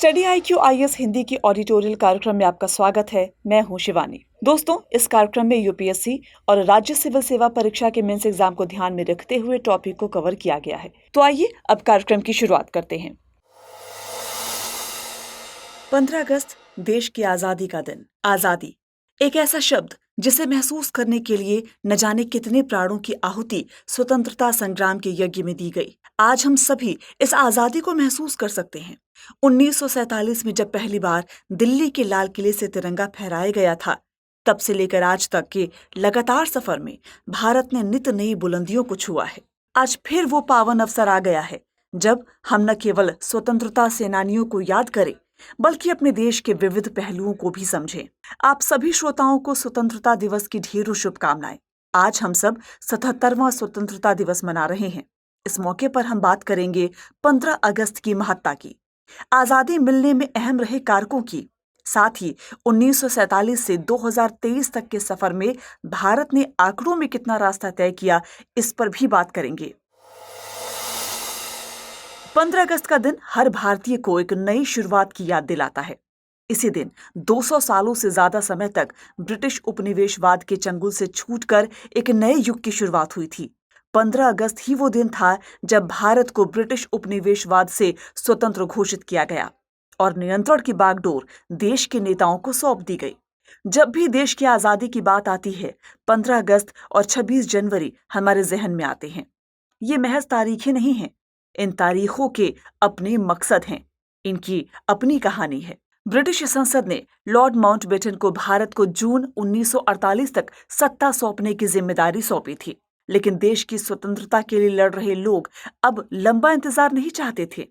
Study IQ IAS Hindi की ऑडिटोरियल कार्यक्रम में आपका स्वागत है। मैं हूं शिवानी। दोस्तों, इस कार्यक्रम में यूपीएससी और राज्य सिविल सेवा परीक्षा के मेंस एग्जाम को ध्यान में रखते हुए टॉपिक को कवर किया गया है। तो आइए अब कार्यक्रम की शुरुआत करते हैं। 15 अगस्त देश की आजादी का दिन। आजादी एक ऐसा शब्द जिसे महसूस करने के लिए न जाने कितने प्राणों की आहुति स्वतंत्रता संग्राम के यज्ञ में दी गई। आज हम सभी इस आजादी को महसूस कर सकते हैं। 1947 में जब पहली बार दिल्ली के लाल किले से तिरंगा फहराया गया था, तब से लेकर आज तक के लगातार सफर में भारत ने नित नई बुलंदियों को छुआ है। आज फिर वो पावन अवसर आ गया है जब हम न केवल स्वतंत्रता सेनानियों को याद करें, बल्कि अपने देश के विविध पहलुओं को भी समझें। आप सभी श्रोताओं को स्वतंत्रता दिवस की ढेरों शुभकामनाएं। आज हम सब 77वां स्वतंत्रता दिवस मना रहे हैं। इस मौके पर हम बात करेंगे 15 अगस्त की महत्ता की, आजादी मिलने में अहम रहे कारकों की, साथ ही 1947 से 2023 तक के सफर में भारत ने आंकड़ों में कितना रास्ता तय किया, इस पर भी बात करेंगे। 15 अगस्त का दिन हर भारतीय को एक नई शुरुआत की याद दिलाता है। इसी दिन 200 सालों से ज्यादा समय तक ब्रिटिश उपनिवेशवाद के चंगुल से छूटकर एक नए युग की शुरुआत हुई थी। 15 अगस्त ही वो दिन था जब भारत को ब्रिटिश उपनिवेशवाद से स्वतंत्र घोषित किया गया और नियंत्रण की बागडोर देश के नेताओं को सौंप दी गई। जब भी देश की आजादी की बात आती है, 15 अगस्त और 26 जनवरी हमारे जहन में आते हैं। ये महज तारीखें नहीं हैं, इन तारीखों के अपने मकसद हैं, इनकी अपनी कहानी है। ब्रिटिश संसद ने लॉर्ड माउंटबेटन को भारत को जून 1948 तक सत्ता सौंपने की जिम्मेदारी सौंपी थी, लेकिन देश की स्वतंत्रता के लिए लड़ रहे लोग अब लंबा इंतजार नहीं चाहते थे।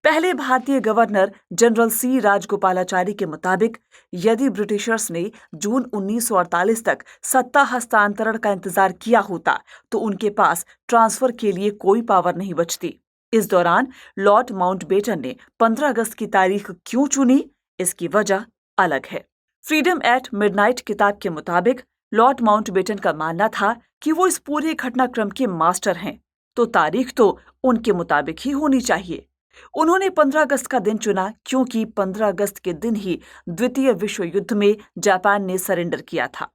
पहले भारतीय गवर्नर जनरल सी राजगोपालाचारी के मुताबिक, यदि ब्रिटिशर्स ने जून 1948 तक सत्ता हस्तांतरण का इंतजार किया होता तो उनके पास ट्रांसफर के लिए कोई पावर नहीं बचती। इस दौरान लॉर्ड माउंटबेटन ने 15 अगस्त की तारीख क्यों चुनी, इसकी वजह अलग है। फ्रीडम एट मिडनाइट किताब के मुताबिक लॉर्ड माउंटबेटन का मानना था कि वो इस पूरे घटनाक्रम के मास्टर हैं, तो तारीख तो उनके मुताबिक ही होनी चाहिए। उन्होंने 15 अगस्त का दिन चुना क्योंकि 15 अगस्त के दिन ही द्वितीय विश्व युद्ध में जापान ने सरेंडर किया था।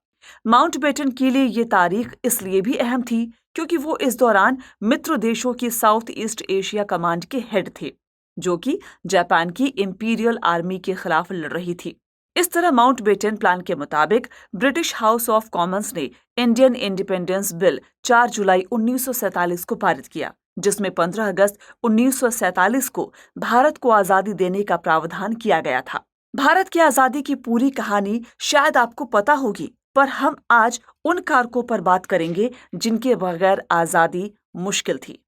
माउंटबेटन के लिए ये तारीख इसलिए भी अहम थी क्योंकि वो इस दौरान मित्र देशों की साउथ ईस्ट एशिया कमांड के हेड थे, जो कि जापान की इंपीरियल आर्मी के खिलाफ लड़ रही थी। इस तरह माउंटबेटन प्लान के मुताबिक ब्रिटिश हाउस ऑफ कॉमन्स ने इंडियन इंडिपेंडेंस बिल 4 जुलाई 1947 को पारित किया, जिसमें 15 अगस्त 1947 को भारत को आजादी देने का प्रावधान किया गया था। भारत की आजादी की पूरी कहानी शायद आपको पता होगी, पर हम आज उन कारकों पर बात करेंगे जिनके बगैर आजादी मुश्किल थी।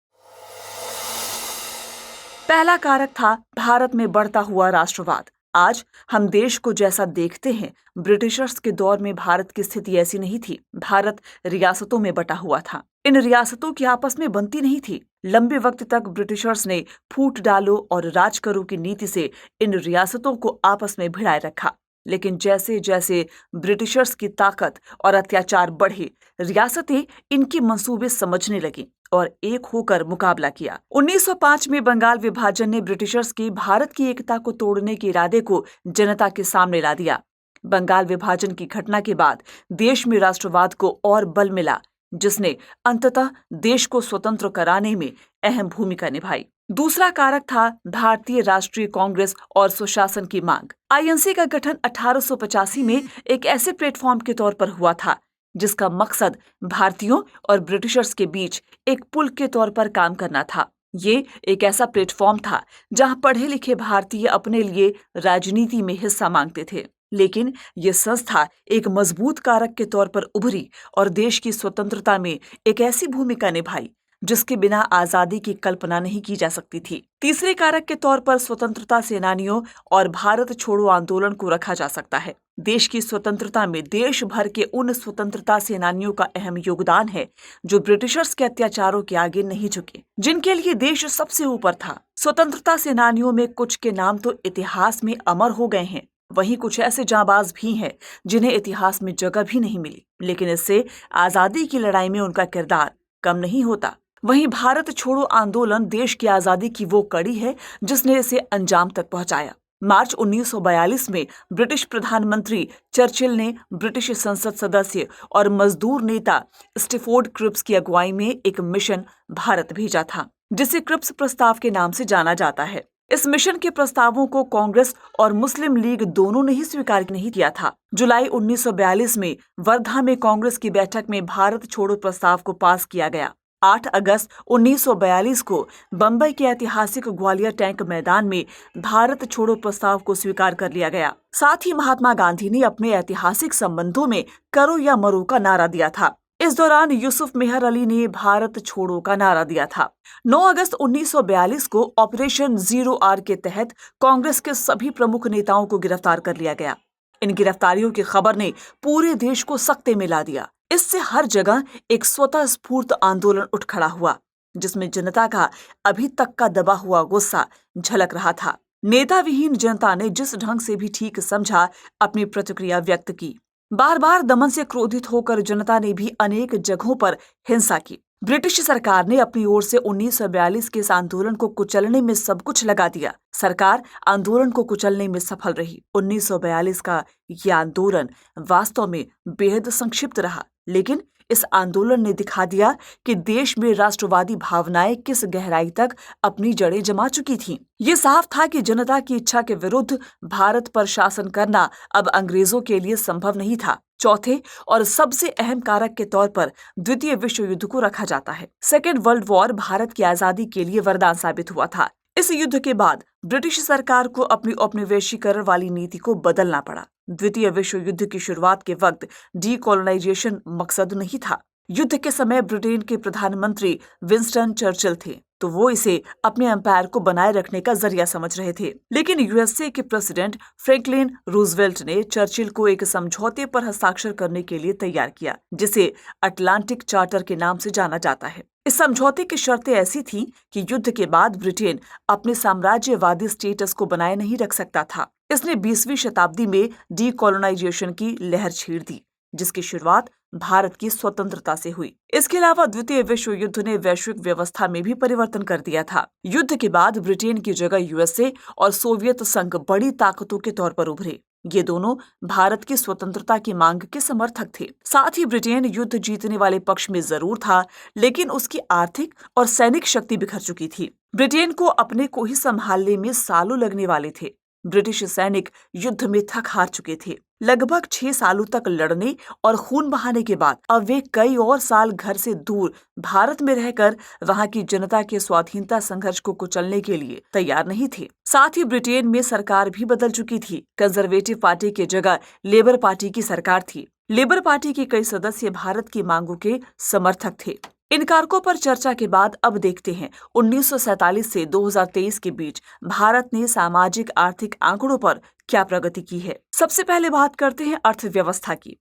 पहला कारक था भारत में बढ़ता हुआ राष्ट्रवाद। आज हम देश को जैसा देखते हैं, ब्रिटिशर्स के दौर में भारत की स्थिति ऐसी नहीं थी। भारत रियासतों में बटा हुआ था। इन रियासतों की आपस में बनती नहीं थी। लंबे वक्त तक ब्रिटिशर्स ने फूट डालो और राज करो की नीति से इन रियासतों को आपस में भिड़ाए रखा। लेकिन जैसे जैसे ब्रिटिशर्स की ताकत और अत्याचार बढ़े, रियासतें इनकी मंसूबे समझने लगी और एक होकर मुकाबला किया। 1905 में बंगाल विभाजन ने ब्रिटिशर्स की भारत की एकता को तोड़ने के इरादे को जनता के सामने ला दिया। बंगाल विभाजन की घटना के बाद देश में राष्ट्रवाद को और बल मिला, जिसने अंततः देश को स्वतंत्र कराने में अहम भूमिका निभाई। दूसरा कारक था भारतीय राष्ट्रीय कांग्रेस और सुशासन की मांग। आईएनसी का गठन 1885 में एक ऐसे प्लेटफॉर्म के तौर पर हुआ था जिसका मकसद भारतीयों और ब्रिटिशर्स के बीच एक पुल के तौर पर काम करना था। ये एक ऐसा प्लेटफॉर्म था जहां पढ़े लिखे भारतीय अपने लिए राजनीति में हिस्सा मांगते थे, लेकिन ये संस्था एक मजबूत कारक के तौर पर उभरी और देश की स्वतंत्रता में एक ऐसी भूमिका निभाई जिसके बिना आजादी की कल्पना नहीं की जा सकती थी। तीसरे कारक के तौर पर स्वतंत्रता सेनानियों और भारत छोड़ो आंदोलन को रखा जा सकता है। देश की स्वतंत्रता में देश भर के उन स्वतंत्रता सेनानियों का अहम योगदान है जो ब्रिटिशर्स के अत्याचारों के आगे नहीं झुके, जिनके लिए देश सबसे ऊपर था। स्वतंत्रता सेनानियों में कुछ के नाम तो इतिहास में अमर हो गए हैं, वहीं कुछ ऐसे जांबाज भी हैं जिन्हें इतिहास में जगह भी नहीं मिली, लेकिन इससे आजादी की लड़ाई में उनका किरदार कम नहीं होता। वहीं भारत छोड़ो आंदोलन देश की आजादी की वो कड़ी है जिसने इसे अंजाम तक पहुंचाया। मार्च 1942 में ब्रिटिश प्रधानमंत्री चर्चिल ने ब्रिटिश संसद सदस्य और मजदूर नेता स्टैफोर्ड क्रिप्स की अगुवाई में एक मिशन भारत भेजा था, जिसे क्रिप्स प्रस्ताव के नाम से जाना जाता है। इस मिशन के प्रस्तावों को कांग्रेस और मुस्लिम लीग दोनों ने ही स्वीकार नहीं किया था। जुलाई 1942 में वर्धा में कांग्रेस की बैठक में भारत छोड़ो प्रस्ताव को पास किया गया। 8 अगस्त 1942 को बंबई के ऐतिहासिक ग्वालियर टैंक मैदान में भारत छोड़ो प्रस्ताव को स्वीकार कर लिया गया। साथ ही महात्मा गांधी ने अपने ऐतिहासिक संबंधों में करो या मरो का नारा दिया था। इस दौरान यूसुफ मेहर अली ने भारत छोड़ो का नारा दिया था। 9 अगस्त 1942 को ऑपरेशन जीरो आर के तहत कांग्रेस के सभी प्रमुख नेताओं को गिरफ्तार कर लिया गया। इन गिरफ्तारियों की खबर ने पूरे देश को सकते में ला दिया। इससे हर जगह एक स्वतः स्फूर्त आंदोलन उठ खड़ा हुआ, जिसमें जनता का अभी तक का दबा हुआ गुस्सा झलक रहा था। नेता विहीन जनता ने जिस ढंग से भी ठीक समझा अपनी प्रतिक्रिया व्यक्त की। बार बार दमन से क्रोधित होकर जनता ने भी अनेक जगहों पर हिंसा की। ब्रिटिश सरकार ने अपनी ओर से 1942 के इस आंदोलन को कुचलने में सब कुछ लगा दिया। सरकार आंदोलन को कुचलने में सफल रही। 1942 का यह आंदोलन वास्तव में बेहद संक्षिप्त रहा, लेकिन इस आंदोलन ने दिखा दिया कि देश में राष्ट्रवादी भावनाएं किस गहराई तक अपनी जड़ें जमा चुकी थीं। ये साफ था कि जनता की इच्छा के विरुद्ध भारत पर शासन करना अब अंग्रेजों के लिए संभव नहीं था। चौथे और सबसे अहम कारक के तौर पर द्वितीय विश्व युद्ध को रखा जाता है। सेकेंड वर्ल्ड वॉर भारत की आजादी के लिए वरदान साबित हुआ था। इस युद्ध के बाद ब्रिटिश सरकार को अपनी औपनिवेशीकरण वाली नीति को बदलना पड़ा। द्वितीय विश्व युद्ध की शुरुआत के वक्त डीकोलोनाइजेशन मकसद नहीं था। युद्ध के समय ब्रिटेन के प्रधानमंत्री विंस्टन चर्चिल थे, तो वो इसे अपने एम्पायर को बनाए रखने का जरिया समझ रहे थे। लेकिन यूएसए के प्रेसिडेंट फ्रैंकलिन रूजवेल्ट ने चर्चिल को एक समझौते पर हस्ताक्षर करने के लिए तैयार किया, जिसे अटलांटिक चार्टर के नाम से जाना जाता है। इस समझौते की शर्तें ऐसी थीं कि युद्ध के बाद ब्रिटेन अपने साम्राज्यवादी स्टेटस को बनाए नहीं रख सकता था। इसने 20वीं शताब्दी में डीकोलोनाइजेशन की लहर छेड़ दी, जिसकी शुरुआत भारत की स्वतंत्रता से हुई। इसके अलावा द्वितीय विश्व युद्ध ने वैश्विक व्यवस्था में भी परिवर्तन कर दिया था। युद्ध के बाद ब्रिटेन की जगह यूएसए और सोवियत संघ बड़ी ताकतों के तौर पर उभरे। ये दोनों भारत की स्वतंत्रता की मांग के समर्थक थे। साथ ही ब्रिटेन युद्ध जीतने वाले पक्ष में जरूर था, लेकिन उसकी आर्थिक और सैनिक शक्ति बिखर चुकी थी। ब्रिटेन को अपने को ही संभालने में सालों लगने वाले थे। ब्रिटिश सैनिक युद्ध में थक हार चुके थे। लगभग 6 सालों तक लड़ने और खून बहाने के बाद अब वे कई और साल घर से दूर भारत में रहकर वहां की जनता के स्वाधीनता संघर्ष को कुचलने के लिए तैयार नहीं थे। साथ ही ब्रिटेन में सरकार भी बदल चुकी थी। कंजर्वेटिव पार्टी की जगह लेबर पार्टी की सरकार थी। लेबर पार्टी के कई सदस्य भारत की मांगों के समर्थक थे। इन कारकों पर चर्चा के बाद अब देखते हैं 1947 से 2023 के बीच भारत ने सामाजिक आर्थिक आंकड़ों पर क्या प्रगति की है। सबसे पहले बात करते हैं अर्थव्यवस्था की।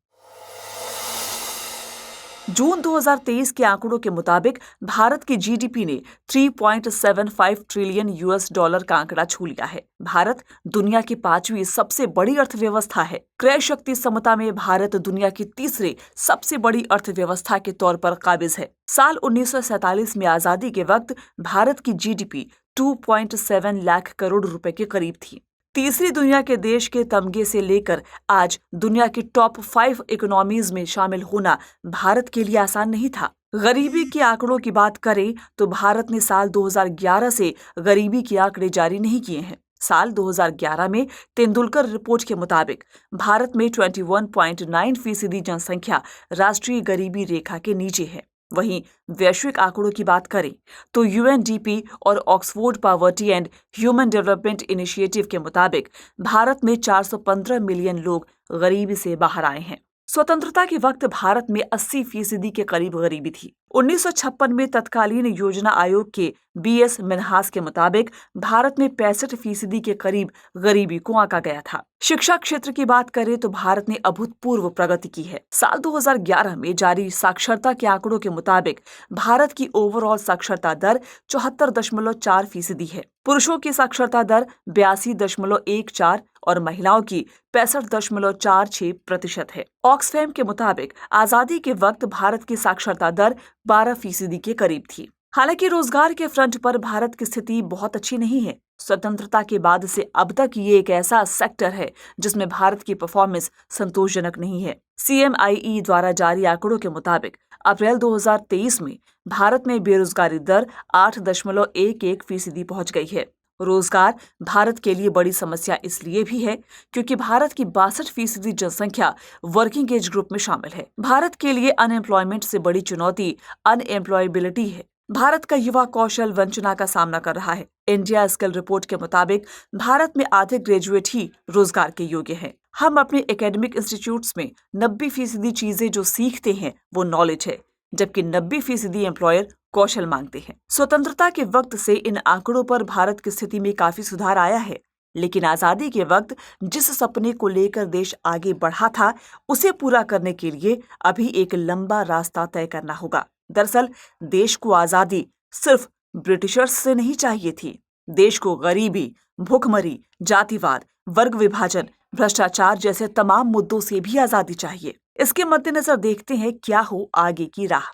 जून 2023 के आंकड़ों के मुताबिक भारत की जीडीपी ने 3.75 ट्रिलियन यूएस डॉलर का आंकड़ा छू लिया है। भारत दुनिया की 5वीं सबसे बड़ी अर्थव्यवस्था है। क्रय शक्ति समता में भारत दुनिया की तीसरे सबसे बड़ी अर्थव्यवस्था के तौर पर काबिज है। साल 1947 में आजादी के वक्त भारत की जीडीपी 2.7 लाख करोड़ रुपए के करीब थी। तीसरी दुनिया के देश के तमगे से लेकर आज दुनिया की टॉप 5 इकोनॉमीज में शामिल होना भारत के लिए आसान नहीं था। गरीबी के आंकड़ों की बात करें तो भारत ने साल 2011 से गरीबी के आंकड़े जारी नहीं किए हैं। साल 2011 में तेंदुलकर रिपोर्ट के मुताबिक भारत में 21.9% जनसंख्या राष्ट्रीय गरीबी रेखा के नीचे है। वहीं वैश्विक आंकड़ों की बात करें तो यूएनडीपी और Oxford poverty and human development initiative के मुताबिक भारत में 415 मिलियन लोग गरीबी से बाहर आए हैं। स्वतंत्रता के वक्त भारत में 80% के करीब गरीबी थी। 1956 में तत्कालीन योजना आयोग के बीएस मिन्हास के मुताबिक भारत में 65% के करीब गरीबी को आंका गया था। शिक्षा क्षेत्र की बात करें तो भारत ने अभूतपूर्व प्रगति की है। साल 2011 में जारी साक्षरता के आंकड़ों के मुताबिक भारत की ओवरऑल साक्षरता दर 74.4% है। पुरुषों की साक्षरता दर 82.14 और महिलाओं की 65.46% है। ऑक्सफैम के मुताबिक आजादी के वक्त भारत की साक्षरता दर 12% के करीब थी। हालांकि रोजगार के फ्रंट पर भारत की स्थिति बहुत अच्छी नहीं है। स्वतंत्रता के बाद से अब तक ये एक ऐसा सेक्टर है जिसमें भारत की परफॉर्मेंस संतोषजनक नहीं है। CMIE द्वारा जारी आंकड़ों के मुताबिक अप्रैल 2023 में भारत में बेरोजगारी दर 8.11% पहुंच गई है। रोजगार भारत के लिए बड़ी समस्या इसलिए भी है क्योंकि भारत की 62% जनसंख्या वर्किंग एज ग्रुप में शामिल है। भारत के लिए अनएम्प्लॉयमेंट से बड़ी चुनौती अनएम्प्लॉयबिलिटी है। भारत का युवा कौशल वंचना का सामना कर रहा है। इंडिया स्किल रिपोर्ट के मुताबिक भारत में आधे ग्रेजुएट ही रोजगार के योग्य हैं। हम अपने एकेडमिक इंस्टीट्यूट्स में 90% चीजें जो सीखते हैं वो नॉलेज है, जबकि 90% एम्प्लॉयर कौशल मांगते हैं। स्वतंत्रता के वक्त से इन आंकड़ों पर भारत की स्थिति में काफी सुधार आया है, लेकिन आजादी के वक्त जिस सपने को लेकर देश आगे बढ़ा था उसे पूरा करने के लिए अभी एक लंबा रास्ता तय करना होगा। दरअसल देश को आजादी सिर्फ ब्रिटिशर्स से नहीं चाहिए थी। देश को गरीबी, भूखमरी, जातिवाद, वर्ग विभाजन, भ्रष्टाचार जैसे तमाम मुद्दों से भी आजादी चाहिए। इसके मद्देनजर देखते हैं क्या हो आगे की राह।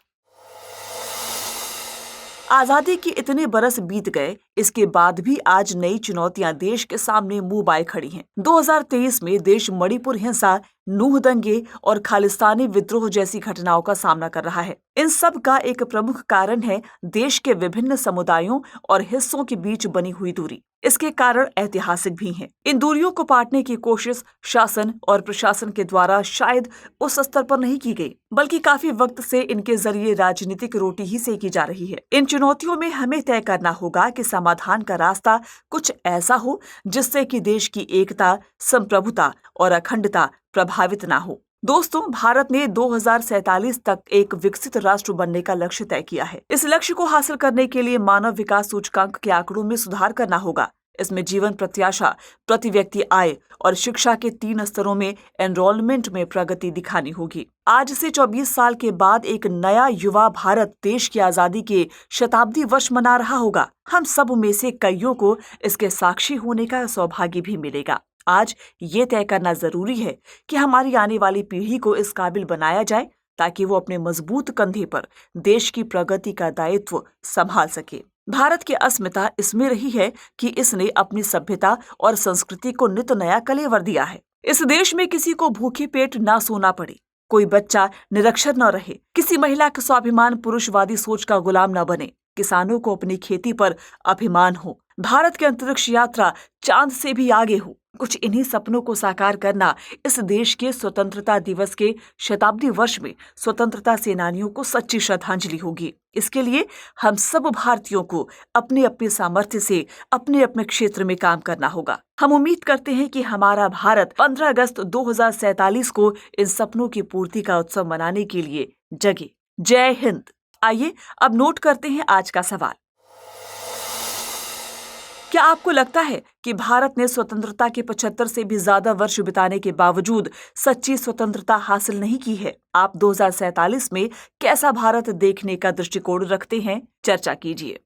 आजादी के इतने बरस बीत गए, इसके बाद भी आज नई चुनौतियां देश के सामने मुंह बाए खड़ी हैं। 2023 में देश मणिपुर हिंसा, नूह दंगे और खालिस्तानी विद्रोह जैसी घटनाओं का सामना कर रहा है। इन सब का एक प्रमुख कारण है देश के विभिन्न समुदायों और हिस्सों के बीच बनी हुई दूरी। इसके कारण ऐतिहासिक भी हैं। इन दूरियों को पाटने की कोशिश शासन और प्रशासन के द्वारा शायद उस स्तर पर नहीं की गई, बल्कि काफी वक्त से इनके जरिए राजनीतिक रोटी ही सेकी जा रही है। इन चुनौतियों में हमें तय करना होगा कि समाधान का रास्ता कुछ ऐसा हो जिससे कि देश की एकता, संप्रभुता और अखंडता प्रभावित ना हो। दोस्तों, भारत ने 2047 तक एक विकसित राष्ट्र बनने का लक्ष्य तय किया है। इस लक्ष्य को हासिल करने के लिए मानव विकास सूचकांक के आंकड़ों में सुधार करना होगा। इसमें जीवन प्रत्याशा, प्रति व्यक्ति आय और शिक्षा के 3 स्तरों में एनरोलमेंट में प्रगति दिखानी होगी। आज से 24 साल के बाद एक नया युवा भारत देश की आजादी के शताब्दी वर्ष मना रहा होगा। हम सब में से कईयों को इसके साक्षी होने का सौभाग्य भी मिलेगा। आज ये तय करना जरूरी है कि हमारी आने वाली पीढ़ी को इस काबिल बनाया जाए ताकि वो अपने मजबूत कंधे पर देश की प्रगति का दायित्व संभाल सके। भारत की अस्मिता इसमें रही है कि इसने अपनी सभ्यता और संस्कृति को नित नया कलेवर दिया है। इस देश में किसी को भूखे पेट ना सोना पड़े, कोई बच्चा निरक्षर न रहे, किसी महिला का स्वाभिमान पुरुषवादी सोच का गुलाम न बने, किसानों को अपनी खेती पर अभिमान हो, भारत की अंतरिक्ष यात्रा चांद से भी आगे हो। कुछ इन्हीं सपनों को साकार करना इस देश के स्वतंत्रता दिवस के शताब्दी वर्ष में स्वतंत्रता सेनानियों को सच्ची श्रद्धांजलि होगी। इसके लिए हम सब भारतीयों को अपने अपने सामर्थ्य से अपने अपने क्षेत्र में काम करना होगा। हम उम्मीद करते हैं कि हमारा भारत 15 अगस्त 2047 को इन सपनों की पूर्ति का उत्सव मनाने के लिए जगे। जय हिंद। आइए अब नोट करते हैं आज का सवाल। क्या आपको लगता है कि भारत ने स्वतंत्रता के 75 से भी ज्यादा वर्ष बिताने के बावजूद सच्ची स्वतंत्रता हासिल नहीं की है? आप 2047 में कैसा भारत देखने का दृष्टिकोण रखते हैं? चर्चा कीजिए।